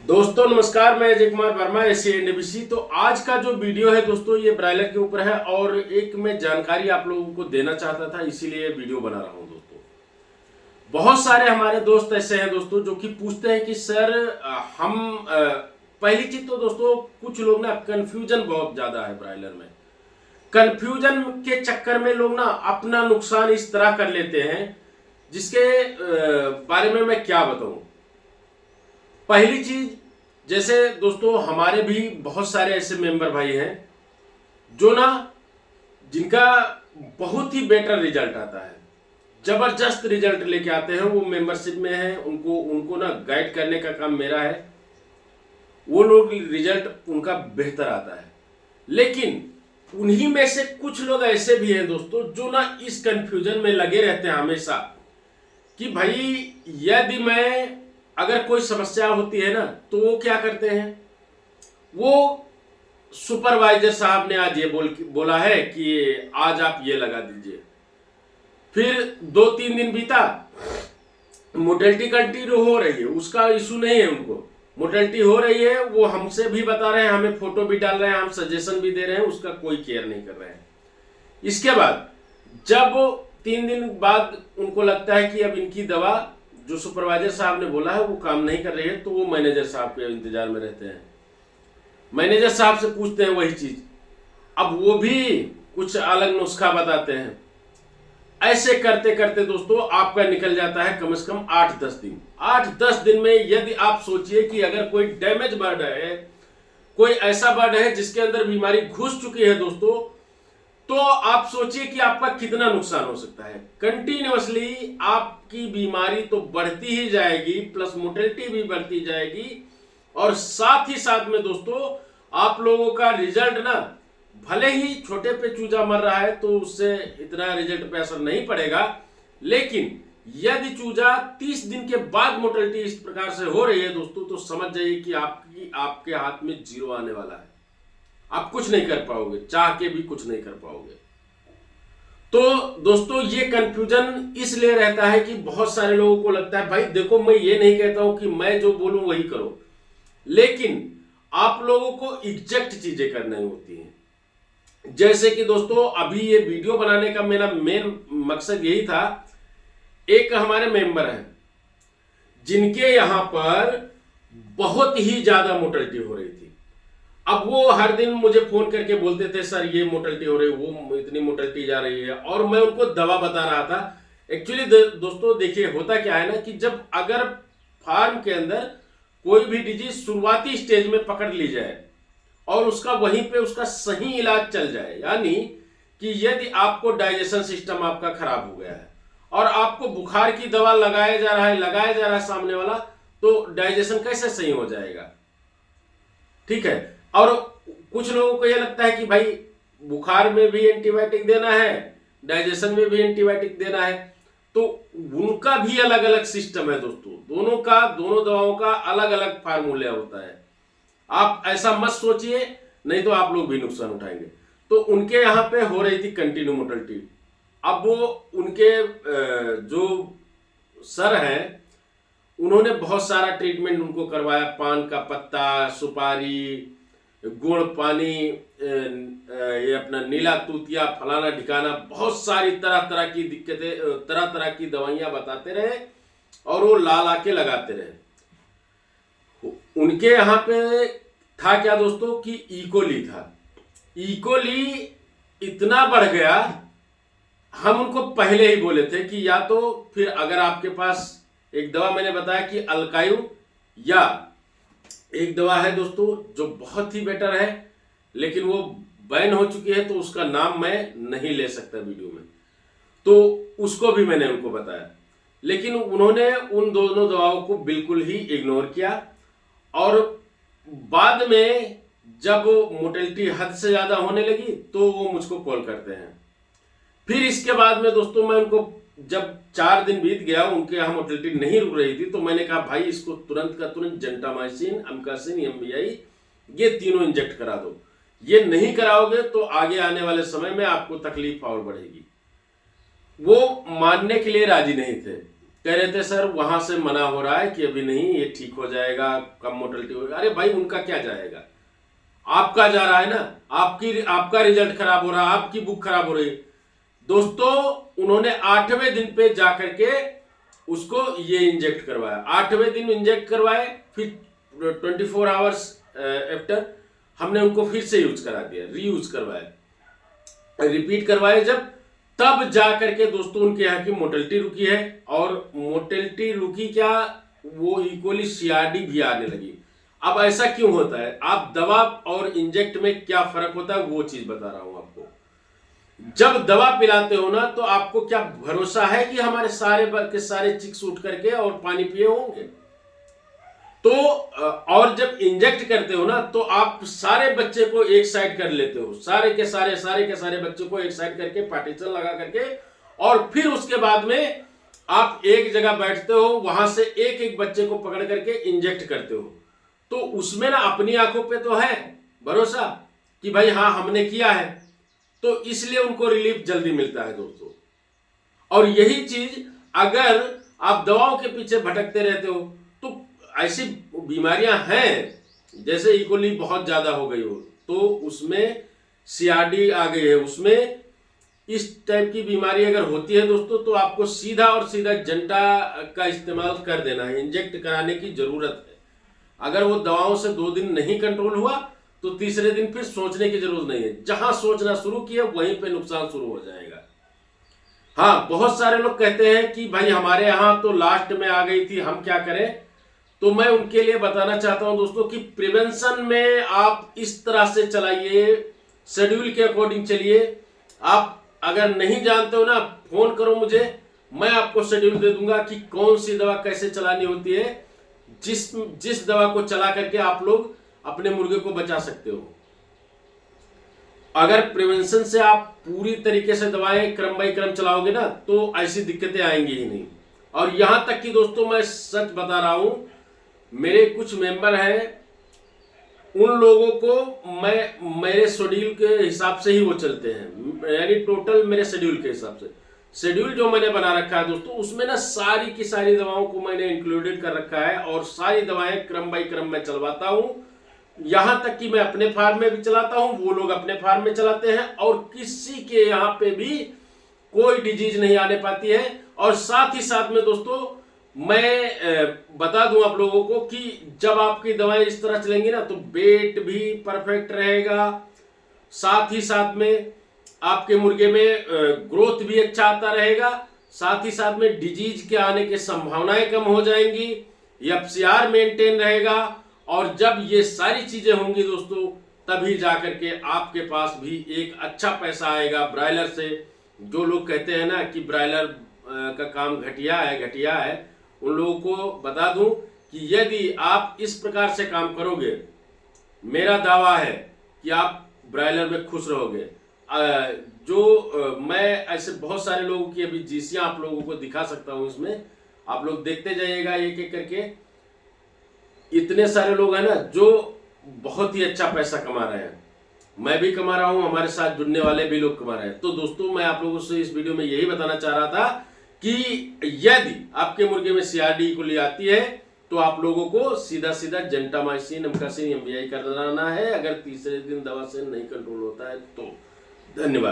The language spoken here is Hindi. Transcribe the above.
दोस्तों नमस्कार, मैं अजय कुमार वर्मा एनबीसी। तो आज का जो वीडियो है दोस्तों ये ब्रायलर के ऊपर है और एक मैं जानकारी आप लोगों को देना चाहता था, इसीलिए वीडियो बना रहा हूं दोस्तों। बहुत सारे हमारे दोस्त ऐसे हैं दोस्तों जो कि पूछते हैं कि सर पहली चीज तो दोस्तों कुछ लोग ना कंफ्यूजन बहुत ज्यादा है ब्रायलर में। कंफ्यूजन के चक्कर में लोग ना अपना नुकसान इस तरह कर लेते हैं जिसके बारे में मैं क्या बताऊं। पहली चीज, जैसे दोस्तों हमारे भी बहुत सारे ऐसे मेंबर भाई हैं जो ना जिनका बहुत ही बेटर रिजल्ट आता है, जबरदस्त रिजल्ट लेके आते हैं, वो मेंबरशिप में हैं। उनको उनको ना गाइड करने का काम मेरा है। वो लोग रिजल्ट उनका बेहतर आता है, लेकिन उन्हीं में से कुछ लोग ऐसे भी हैं दोस्तों जो ना इस कंफ्यूजन में लगे रहते हैं हमेशा कि भाई यदि मैं अगर कोई समस्या होती है ना तो वो क्या करते हैं, वो सुपरवाइजर साहब ने आज ये बोला है कि आज आप ये लगा दीजिए। फिर 2-3 दिन बीता, मोटेलिटी कंटिन्यू हो रही है, उसका इशू नहीं है, उनको मोटेलिटी हो रही है, वो हमसे भी बता रहे हैं, हमें फोटो भी डाल रहे हैं, हम सजेशन भी दे रहे हैं, उसका कोई केयर नहीं कर रहे हैं। इसके बाद जब 3 दिन बाद उनको लगता है कि अब इनकी दवा जो सुपरवाइजर साहब ने बोला है वो काम नहीं कर रही है, तो वो मैनेजर साहब के इंतजार में रहते हैं। मैनेजर साहब से पूछते हैं वही चीज, अब वो भी कुछ अलग नुस्खा बताते हैं। ऐसे करते करते दोस्तों आपका निकल जाता है कम से कम 8-10 दिन। 8-10 दिन में यदि आप सोचिए कि अगर कोई डैमेज बर्ड है, कोई ऐसा बर्ड है जिसके अंदर बीमारी घुस चुकी है दोस्तों, तो आप सोचिए कि आपका कितना नुकसान हो सकता है। कंटिन्यूअसली आपकी बीमारी तो बढ़ती ही जाएगी, प्लस मोटेलिटी भी बढ़ती जाएगी, और साथ ही साथ में दोस्तों आप लोगों का रिजल्ट ना, भले ही छोटे पे चूजा मर रहा है तो उससे इतना रिजल्ट पे असर नहीं पड़ेगा, लेकिन यदि चूजा 30 दिन के बाद मोटेलिटी इस प्रकार से हो रही है दोस्तों, तो समझ जाइए कि आपके हाथ में जीरो आने वाला है। आप कुछ नहीं कर पाओगे, चाह के भी कुछ नहीं कर पाओगे। तो दोस्तों ये कंफ्यूजन इसलिए रहता है कि बहुत सारे लोगों को लगता है भाई देखो, मैं ये नहीं कहता हूं कि मैं जो बोलूं वही करो, लेकिन आप लोगों को एग्जैक्ट चीजें करनी होती हैं। जैसे कि दोस्तों अभी ये वीडियो बनाने का मेरा मेन मकसद यही था। एक हमारे मेंबर हैं जिनके यहां पर बहुत ही ज्यादा मोटेलिटी हो रही थी। अब वो हर दिन मुझे फोन करके बोलते थे सर ये मोटेलिटी हो रही है, वो इतनी मोटेलिटी जा रही है, और मैं उनको दवा बता रहा था। एक्चुअली दोस्तों देखिए होता क्या है ना कि जब अगर फार्म के अंदर कोई भी डिजीज शुरुआती स्टेज में पकड़ ली जाए और उसका वहीं पे उसका सही इलाज चल जाए, यानी कि यदि आपको डाइजेशन सिस्टम आपका खराब हो गया है और आपको बुखार की दवा लगाया जा रहा है सामने वाला, तो डाइजेशन कैसे सही हो जाएगा? ठीक है। और कुछ लोगों को यह लगता है कि भाई बुखार में भी एंटीबायोटिक देना है, डाइजेशन में भी एंटीबायोटिक देना है, तो उनका भी अलग अलग सिस्टम है दोस्तों। दोनों दवाओं का अलग अलग फार्मूला होता है। आप ऐसा मत सोचिए, नहीं तो आप लोग भी नुकसान उठाएंगे। तो उनके यहाँ पे हो रही थी कंटिन्यू मोटेलिटी। अब वो उनके जो सर हैं उन्होंने बहुत सारा ट्रीटमेंट उनको करवाया, पान का पत्ता, सुपारी, गुड़ पानी, ये अपना नीला तूतिया, फलाना ठिकाना, बहुत सारी तरह तरह की दिक्कतें, तरह तरह की दवाइयां बताते रहे और वो ला ला के लगाते रहे। उनके यहाँ पे था क्या दोस्तों कि इकोली था। इकोली इतना बढ़ गया, हम उनको पहले ही बोले थे कि या तो फिर अगर आपके पास एक दवा मैंने बताया कि अल्कायु, या एक दवा है दोस्तों जो बहुत ही बेटर है लेकिन वो बैन हो चुकी है, तो उसका नाम मैं नहीं ले सकता वीडियो में, तो उसको भी मैंने उनको बताया, लेकिन उन्होंने उन दोनों दवाओं को बिल्कुल ही इग्नोर किया। और बाद में जब मोटेलिटी हद से ज्यादा होने लगी तो वो मुझको कॉल करते हैं। फिर इसके बाद में दोस्तों मैं उनको, जब 4 दिन बीत गया उनके यहाँ मोटेलिटी नहीं रुक रही थी, तो मैंने कहा भाई इसको तुरंत का तुरंत जेंटामाइसिन, अमकासिन, एमबीआई ये तीनों इंजेक्ट करा दो। ये नहीं कराओगे तो आगे आने वाले समय में आपको तकलीफ और बढ़ेगी। वो मानने के लिए राजी नहीं थे। कह रहे थे सर वहां से मना हो रहा है कि अभी नहीं, ये ठीक हो जाएगा, कम मोर्टेलिटी होगा। अरे भाई उनका क्या जाएगा, आपका जा रहा है ना, आपका रिजल्ट खराब हो रहा है, आपकी बुक खराब हो रही है। दोस्तों उन्होंने 8वें दिन पे जाकर के उसको ये इंजेक्ट करवाया, 8वें दिन इंजेक्ट करवाए, फिर 24 आवर्स आफ्टर हमने उनको फिर से यूज करा दिया, रीयूज करवाया, रिपीट करवाए जब, तब जा करके दोस्तों उनके यहाँ की मोर्टेलिटी रुकी है। और मोर्टेलिटी रुकी क्या, वो इक्वली सीआरडी भी आने लगी। अब ऐसा क्यों होता है, आप दवा और इंजेक्ट में क्या फर्क होता है वो चीज बता रहा हूं आपको। जब दवा पिलाते हो ना तो आपको क्या भरोसा है कि हमारे सारे के सारे चिक्स उठ करके और पानी पिए होंगे। तो और जब इंजेक्ट करते हो ना तो आप सारे बच्चे को एक साइड कर लेते हो, सारे के सारे बच्चे को एक साइड करके पार्टीशन लगा करके, और फिर उसके बाद में आप एक जगह बैठते हो, वहां से एक एक बच्चे को पकड़ करके इंजेक्ट करते हो। तो उसमें ना अपनी आंखों पे तो है भरोसा कि भाई हाँ हमने किया है, तो इसलिए उनको रिलीफ जल्दी मिलता है दोस्तों। और यही चीज अगर आप दवाओं के पीछे भटकते रहते हो तो ऐसी बीमारियां हैं, जैसे इकोली बहुत ज्यादा हो गई हो तो उसमें सीआरडी आ गई है, उसमें इस टाइप की बीमारी अगर होती है दोस्तों तो आपको सीधा और सीधा जंटा का इस्तेमाल कर देना है, इंजेक्ट कराने की जरूरत है। अगर वो दवाओं से 2 दिन नहीं कंट्रोल हुआ तो तीसरे दिन फिर सोचने की जरूरत नहीं है, जहां सोचना शुरू किया वहीं पे नुकसान शुरू हो जाएगा। हाँ, बहुत सारे लोग कहते हैं कि भाई हमारे यहाँ तो लास्ट में आ गई थी, हम क्या करें। तो मैं उनके लिए बताना चाहता हूं दोस्तों कि प्रिवेंशन में आप इस तरह से चलाइए, शेड्यूल के अकॉर्डिंग चलिए। आप अगर नहीं जानते हो ना, फोन करो मुझे, मैं आपको शेड्यूल दे दूंगा कि कौन सी दवा कैसे चलानी होती है, जिस दवा को चला करके आप लोग अपने मुर्गे को बचा सकते हो। अगर प्रिवेंशन से आप पूरी तरीके से दवाएं क्रम बाई क्रम चलाओगे ना तो ऐसी दिक्कतें आएंगी ही नहीं। और यहां तक कि दोस्तों मैं सच बता रहा हूं, मेरे कुछ मेंबर हैं, उन लोगों को मैं मेरे शेड्यूल के हिसाब से ही वो चलते हैं, यानी टोटल मेरे शेड्यूल के हिसाब से। शेड्यूल जो मैंने बना रखा है दोस्तों उसमें ना सारी की सारी दवाओं को मैंने इंक्लूडेड कर रखा है और सारी दवाएं क्रम बाई क्रम में चलवाता हूं। यहां तक कि मैं अपने फार्म में भी चलाता हूं, वो लोग अपने फार्म में चलाते हैं, और किसी के यहां पे भी कोई डिजीज नहीं आने पाती है। और साथ ही साथ में दोस्तों मैं बता दूं आप लोगों को कि जब आपकी दवाएं इस तरह चलेंगी ना तो वेट भी परफेक्ट रहेगा, साथ ही साथ में आपके मुर्गे में ग्रोथ भी अच्छा आता रहेगा, साथ ही साथ में डिजीज के आने की संभावनाएं कम हो जाएंगी, एफसीआर मेंटेन रहेगा। और जब ये सारी चीजें होंगी दोस्तों तभी जाकर के आपके पास भी एक अच्छा पैसा आएगा ब्रायलर से। जो लोग कहते हैं ना कि ब्रायलर का काम घटिया है, उन लोगों को बता दूं कि यदि आप इस प्रकार से काम करोगे, मेरा दावा है कि आप ब्रायलर में खुश रहोगे। मैं ऐसे बहुत सारे लोगों की अभी जीसियां आप लोगों को दिखा सकता हूं, इसमें आप लोग देखते जाइएगा एक एक करके। इतने सारे लोग हैं ना जो बहुत ही अच्छा पैसा कमा रहे हैं, मैं भी कमा रहा हूं, हमारे साथ जुड़ने वाले भी लोग कमा रहे हैं। तो दोस्तों मैं आप लोगों से इस वीडियो में यही बताना चाह रहा था कि यदि आपके मुर्गे में सीआरडी को ले आती है तो आप लोगों को सीधा सीधा जेंटामाइसिन, एमकासिन, एमबीआई कराना है, अगर तीसरे दिन दवा से नहीं कंट्रोल होता है तो। धन्यवाद।